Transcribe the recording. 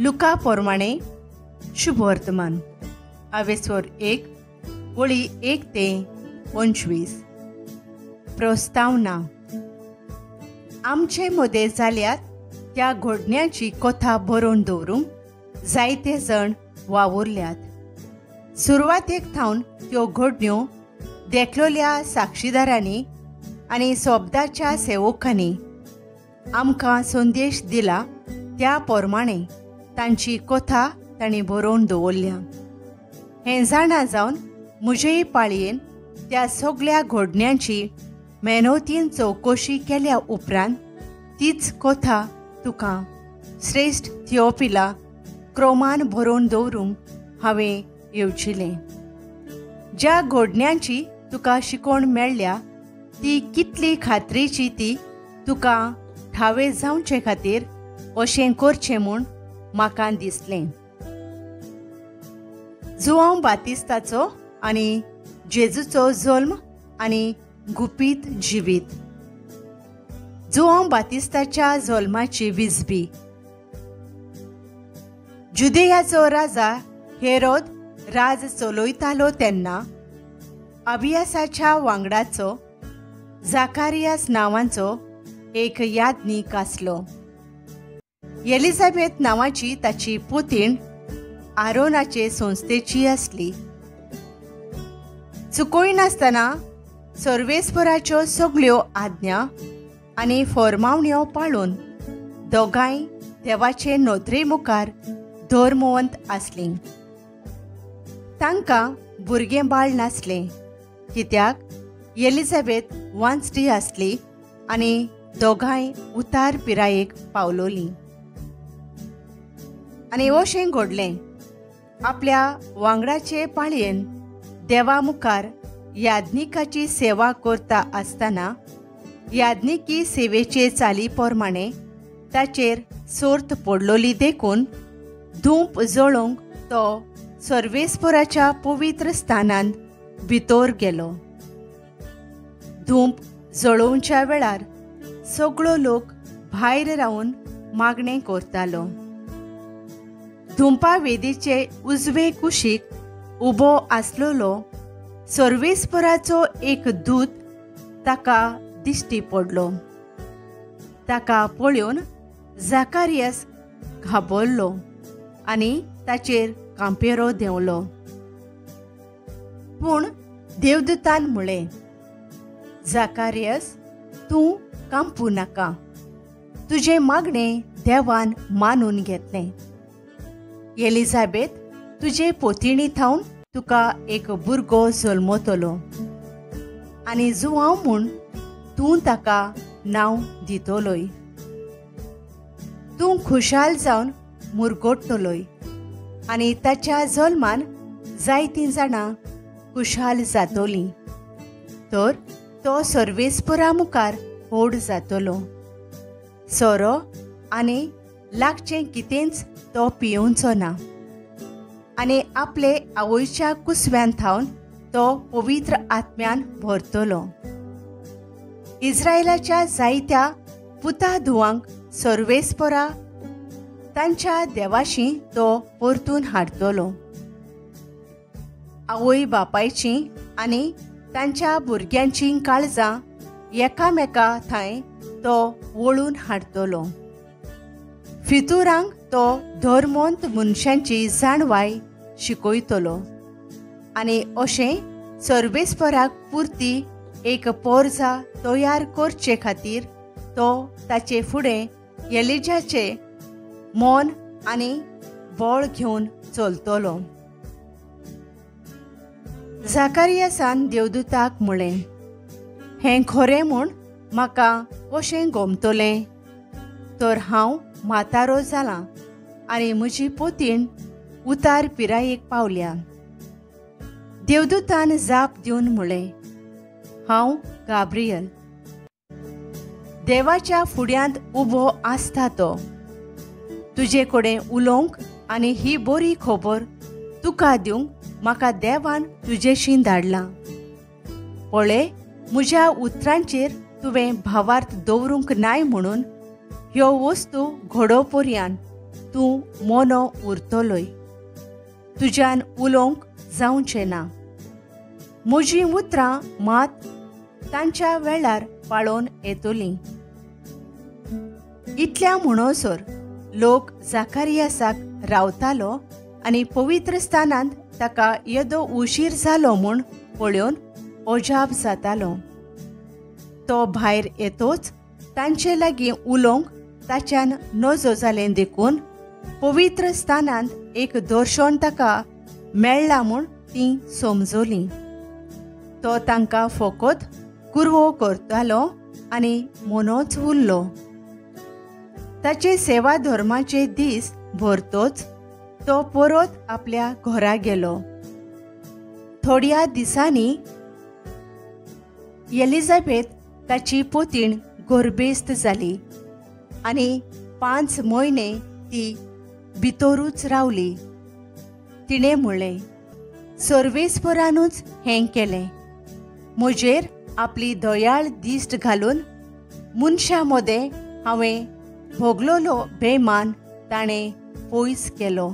Luca पोरमाणे शुभ वर्तमान आवेसोर 1 वळी 1 ते 25. प्रस्तावना. आमचे मदे जाल्यार त्या घडण्याची कथा बरोवन दवरूंक जायते जण वावुरल्यात. सुरवातेक थावन त्यो घडण्यो देखलोल्या साक्षीदारांनी आनी सोबदाच्या सेवकांनी आमकां संदेश दिला त्या प्रमाणे तांची कथा तांणी बरोवन दवरल्या. हें जाणा जावन म्हजेय पाळयेन त्या सगळ्या घडण्यांची मेहनतीन चवकशी केल्या उपरांत तीच कथा तुका श्रेष्ठ थियोफिला क्रमान बरोवन दवरूंक हांवें येवजिलें. ज्या घडण्यांची तुका शिकोवण मेळ्ळ्या ती कितली खात्रेची ती तुका ठावे जावचे खातीर अशें करचें म्हूण म्हाका दिसलें. जुआंव बातिस्ताचो आनी जेजूचो जल्म आनी गुपीत जिवीत. जुआंव बातिस्ताच्या जल्माची विजबी. जुदेयाचो राजा हेरोद राज चलयतालो तेन्ना अबियासाच्या वांगडाचो जाकारियास नांवाचो एक याज्ञीक आसलो. एलिझाबेथ नांवाची ताची पुतीण आरोनाचे संस्थेची आसली. चुकोयनासतना सर्वेस्पराच्यो सगळ्यो आज्ञा आनी फर्मावण्यो पाळून दोगांय देवाचे नोदरे मुखार धर्मवंत आसलीं. तांकां भुरगें बाळ नासलें कित्याक एलिझाबेथ वांचडी आसली आनी दोगांय उतार पिरायेक पावलोलीं. आनी अशें घडलें आपल्या वांगडाचे पाळयेन देवा मुखार याज्ञिकाची सेवा करता आसतना याज्ञिकी सेवेचे चाली प्रमाणे ताचेर सर्त पडलोली देखून धूप जळोवंक तो सर्वेस्पराच्या पवित्र स्थानांत भितर गेलो. धूप जळोवच्या वेळार सगळो लोक भायर रावन मागणें करतालो. धुंपा वेदीचे उजवे कुशीक उबो आसलोलो सर्वेस्पराचो एक दूत ताका दिश्टी पडलो. ताका पळोवन जाकारियास घाबरलो आनी ताचेर कांपेरो देंवलो. पूण देवदूतान म्हळें, जाकारियास, तूं कांपू नाका. तुजें मागणें देवान मानून घेतलें. एलिझाबेथ तुजे पोतिणी थावन तुका एक भुरगो जल्मतलो आनी जुआंव म्हूण तूं ताका नांव दितलोय. तूं खुशाल जावन मुरगोडटलोय आनी ताच्या जल्मान जायतीं जाणां खुशाल जातलीं. तर तो सर्वेस्परा मुखार व्हड जातलो. सोरो आनी लागचें कितेंच तो पियोवचो ना आनी आपले आवयच्या कुसव्यान थावन तो पवित्र आत्म्यान भरतलो. इस्रायलाच्या जायत्या पुता धुवांक सर्वेस्परा तांच्या देवाशी तो परतून हाडटलो. आवय बापायची आनी तांच्या भुरग्यांची काळजां एकामेका थंय तो वळून हाडटलो. फितुरांक तो धर्मवंत मनशांची जाणवाय शिकयतलो आनी अशें सर्वेस्पराक पुरती एक पोरजा तयार करचे खातीर तो ताचे फुडें एलिजाचे मोन आनी बळ घेवन चलतलो. जाकारियासान देवदूताक म्हळें, हें खरें म्हूण म्हाका कशें गमतलें? तर हांव म्हातारो जालां आनी म्हजी पोतीण उतार पिरायेक पावल्या. देवदूतान जाप दिवन म्हळें, हांव गाब्रियल, देवाच्या फुड्यांत उबो आसता तो. तुजे कडेन उलोवंक आनी ही बरी खबर तुका दिवंक म्हाका देवान तुजेशी धाडलां. पळय, म्हज्या उतरांचेर तुवें भावार्थ दवरूंक नाय म्हणून ह्यो वस्तू घडोवपर्यान तूं मोनो उरतलोय, तुज्यान उलोवंक जावचें ना. म्हजीं उतरां मात तांच्या वेळार पाळोवन येतलीं. इतल्या म्हणसर लोक जाकारियासाक रावतालो आनी पवित्र स्थानांत ताका येदो उशीर जालो म्हूण पळयोवन ओजाप जातालो. तो भायर येतोच तांचे लागीं उलोवंक ताच्यान नजो जालें देखून पवित्र स्थानांत एक दर्शन ताका मेळ्ळां म्हूण तीं समजलीं. तो तांकां फकत कुरवो करतालो आनी मनोच उरलो. ताचे सेवा धर्माचे दीस भरतोच तो परत आपल्या घरा गेलो. थोड्या दिसांनी एलिझाबेथ ताची पोतीण गर्भेस्त जाली आनी 5 म्हयने ती भितरूच रावली. तिणें म्हणलें, सर्वेस्परानूच हें केलें. म्हजेर आपली दयाळ दिश्ट घालून मनशा मदें हांवें भोगलोलो बेमान ताणें पयस केलो.